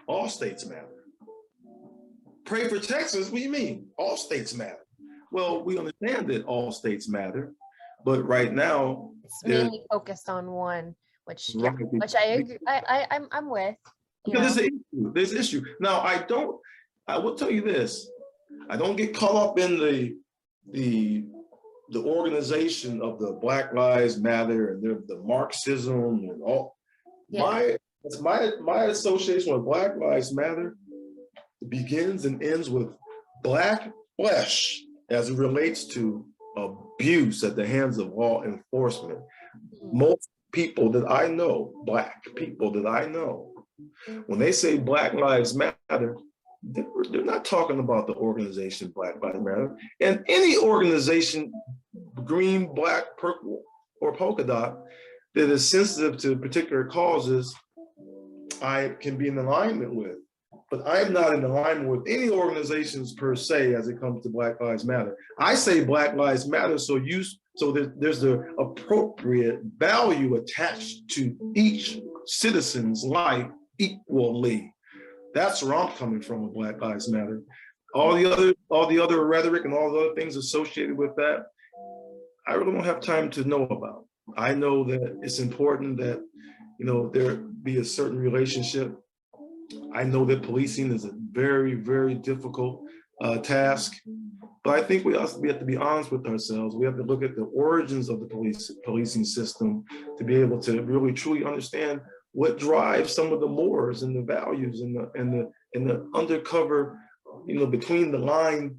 all states matter? Pray for Texas, what do you mean? All states matter. Well, we understand that all states matter, but right now, it's mainly focused on one, which I agree. I'm with. Because there's an issue. Now, I will tell you this. I don't get caught up in the organization of the Black Lives Matter and the Marxism and all. Yeah. My association with Black Lives Matter begins and ends with Black flesh as it relates to abuse at the hands of law enforcement. Most people that I know, Black people that I know, when they say Black Lives Matter, they're not talking about the organization Black Lives Matter. And any organization, green, black, purple, or polka dot, that is sensitive to particular causes, I can be in alignment with. But I'm not in alignment with any organizations per se as it comes to Black Lives Matter. I say Black Lives Matter so you So there's the appropriate value attached to each citizen's life equally. That's where I'm coming from with Black Lives Matter. All the other rhetoric and all the other things associated with that, I really don't have time to know about. I know that it's important that, you know, there be a certain relationship. I know that policing is a very, very difficult task, but I think we have to be honest with ourselves. We have to look at the origins of the policing system to be able to really truly understand what drives some of the mores and the values and the undercover, you know, between the line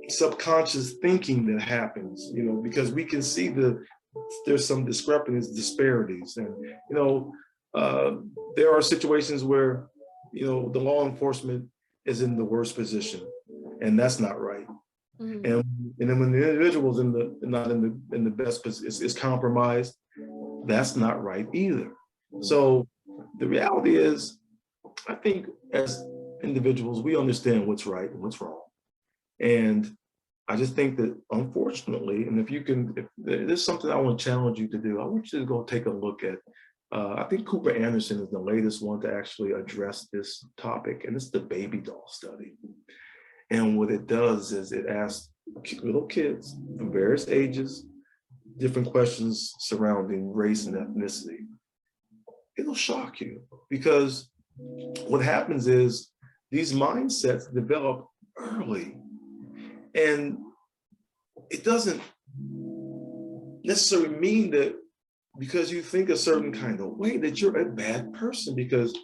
subconscious thinking that happens, you know, because we can see there's some disparities, and you know, there are situations where, you know, the law enforcement is in the worst position, and that's not right. Mm-hmm. And then when the individual's not in the best position, is compromised, that's not right either. So the reality is, I think as individuals, we understand what's right and what's wrong. And I just think that, unfortunately, and if there's something I want to challenge you to do, I want you to go take a look at, I think Cooper Anderson is the latest one to actually address this topic, and it's the baby doll study. And what it does is it asks little kids from various ages, different questions surrounding race and ethnicity. It'll shock you, because what happens is these mindsets develop early, and it doesn't necessarily mean that because you think a certain kind of way that you're a bad person. Because,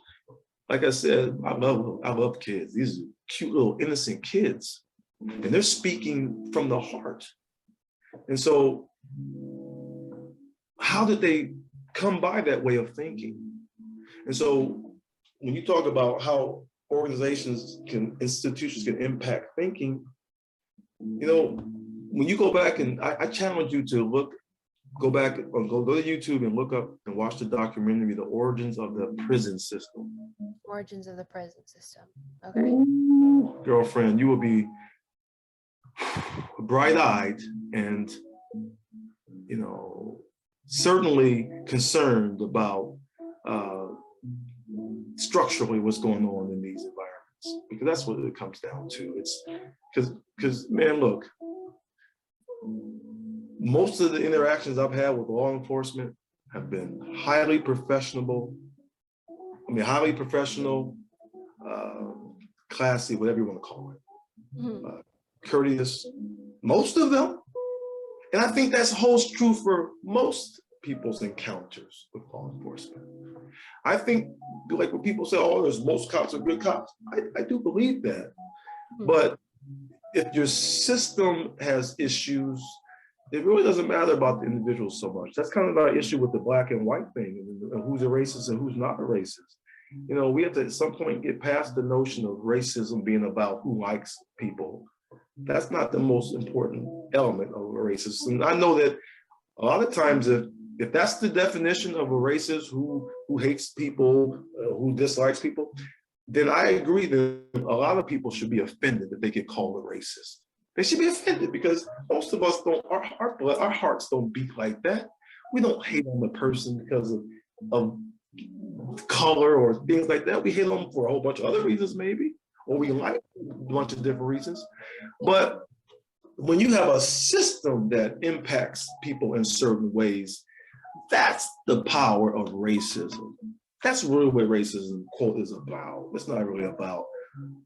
like I said, I love kids. These are cute little innocent kids, and they're speaking from the heart. And so, how did they come by that way of thinking? And so, when you talk about how institutions can impact thinking, you know, when you go back, and I challenge you to go back or go to YouTube and look up and watch the documentary, The Origins of the Prison System. Origins of the Prison System. Okay. Girlfriend, you will be bright-eyed and, you know, certainly concerned about structurally what's going on in these environments, because that's what it comes down to. It's because man, look, most of the interactions I've had with law enforcement have been highly professional, classy, whatever you want to call it, mm-hmm. Courteous, most of them. And I think that holds true for most people's encounters with law enforcement. I think, like when people say, oh, most cops are good cops, I do believe that. Mm-hmm. But if your system has issues, it really doesn't matter about the individual so much. That's kind of our issue with the black and white thing, and who's a racist and who's not a racist. You know, we have to at some point get past the notion of racism being about who likes people. That's not the most important element of a racist. And I know that a lot of times, if that's the definition of a racist, who hates people, who dislikes people, then I agree that a lot of people should be offended that they get called a racist. They should be offended, because most of us don't, our hearts don't beat like that. We don't hate on the person because of color or things like that. We hate them for a whole bunch of other reasons, maybe, or we like a bunch of different reasons. But when you have a system that impacts people in certain ways, that's the power of racism. That's really what racism, quote, is about. It's not really about,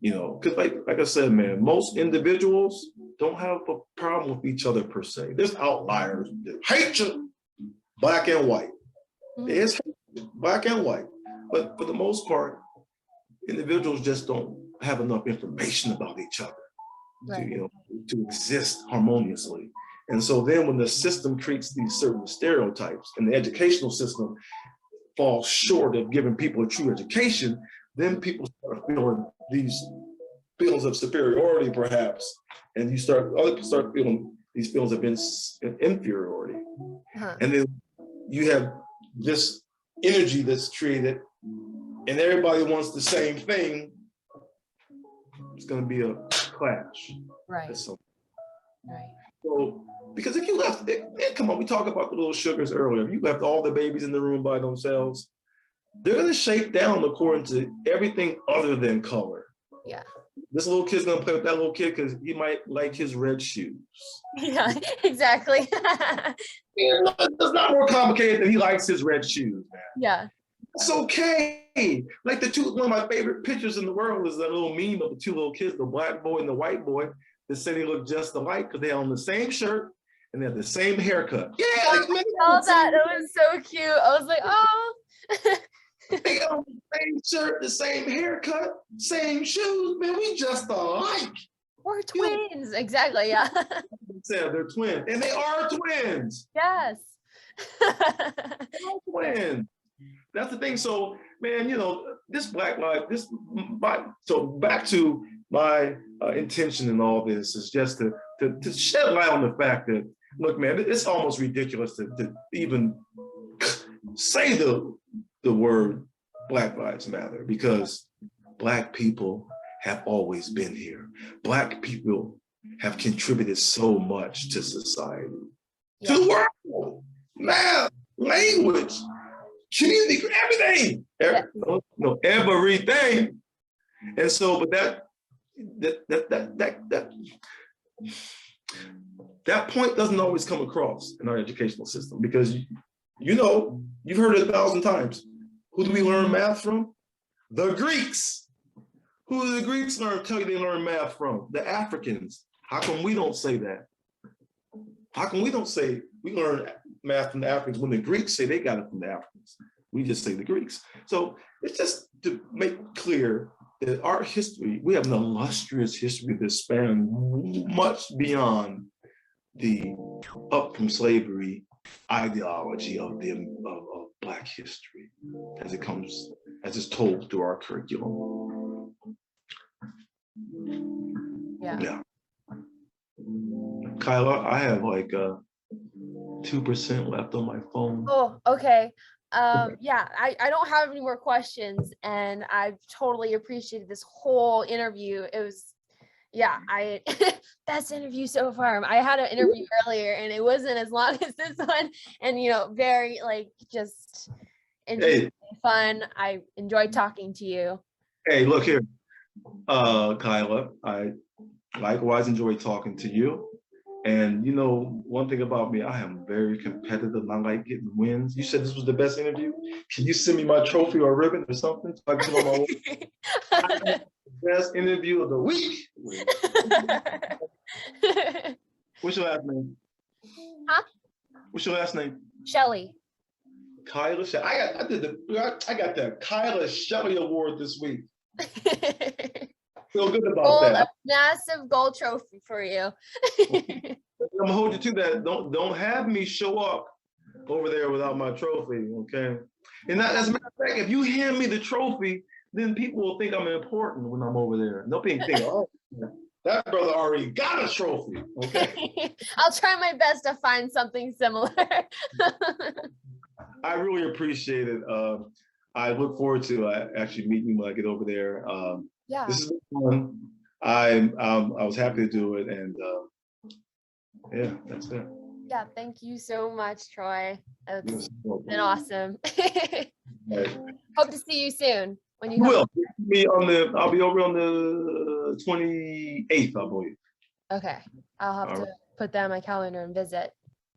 you know, because like I said, man, most individuals don't have a problem with each other per se. There's outliers that hate you, black and white. There's black and white. But for the most part, individuals just don't have enough information about each other, right, to, you know, to exist harmoniously. And so then when the system creates these certain stereotypes, and the educational system falls short of giving people a true education, then people start feeling these feelings of superiority, perhaps, and other people start feeling these feelings of inferiority. And then you have this energy that's created, and everybody wants the same thing. It's going to be a clash. Right. So, right. So Because if you left, come on, we talked about the little sugars earlier. If you left all the babies in the room by themselves, they're going to shape down according to everything other than color. Yeah. This little kid's going to play with that little kid because he might like his red shoes. Yeah, exactly. It's not more complicated than he likes his red shoes, man. Yeah. It's okay. Like one of my favorite pictures in the world is that little meme of the two little kids, the black boy and the white boy, that said they look just alike because they're on the same shirt and they have the same haircut. Yeah, I saw that. It was so cute. I was like, oh. They got on the same shirt, the same haircut, same shoes. Man, we just alike. We're twins. Exactly. Yeah. They're twins, and they are twins. Yes. They're twins. That's the thing. So, man, this Black Life, so back to my intention in all this is just to shed light on the fact that, look, man, it's almost ridiculous to even say the word Black Lives Matter, because Black people have always been here. Black people have contributed so much to society, to the world, math, language, community, everything, everything. And so, but that point doesn't always come across in our educational system, because you've heard it 1,000 times. Who do we learn math from? The Greeks. Who do the Greeks tell you they learn math from? The Africans. How come we don't say that? How come we don't say we learn math from the Africans when the Greeks say they got it from the Africans? We just say the Greeks. So it's just to make clear that our history, we have an illustrious history that spans much beyond the up from slavery ideology of Black history as it's told through our curriculum. Yeah. Kyla, I have like 2% left on my phone. Oh, okay. Yeah, I don't have any more questions, and I've totally appreciated this whole interview. It was, I best interview so far. I had an interview earlier and it wasn't as long as this one, and very just interesting, fun. I enjoyed talking to you. Hey, look here, Kyla, I likewise enjoyed talking to you. And one thing about me, I am very competitive. I like getting wins. You said this was the best interview. Can you send me my trophy or ribbon or something so I can put on my wall? Best interview of the week. What's your last name? Huh? What's your last name? Shelly. Kyla Shelly. I got the Kyla Shelly Award this week. Feel good about that. A massive gold trophy for you. I'm gonna hold you to that. Don't have me show up over there without my trophy, okay? And as a matter of fact, if you hand me the trophy, then people will think I'm important when I'm over there. They'll think, oh, that brother already got a trophy, okay? I'll try my best to find something similar. I really appreciate it. I look forward to actually meeting you when I get over there. This is fun. I was happy to do it, and that's it. Yeah, thank you so much, Troy. It's been awesome. Right. Hope to see you soon. When you will. I'll be over on the 28th, I believe. Okay, I'll have to put that on my calendar and visit.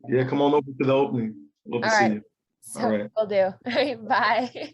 Yeah, come on over to the opening. Love to see you. So, will do. Bye.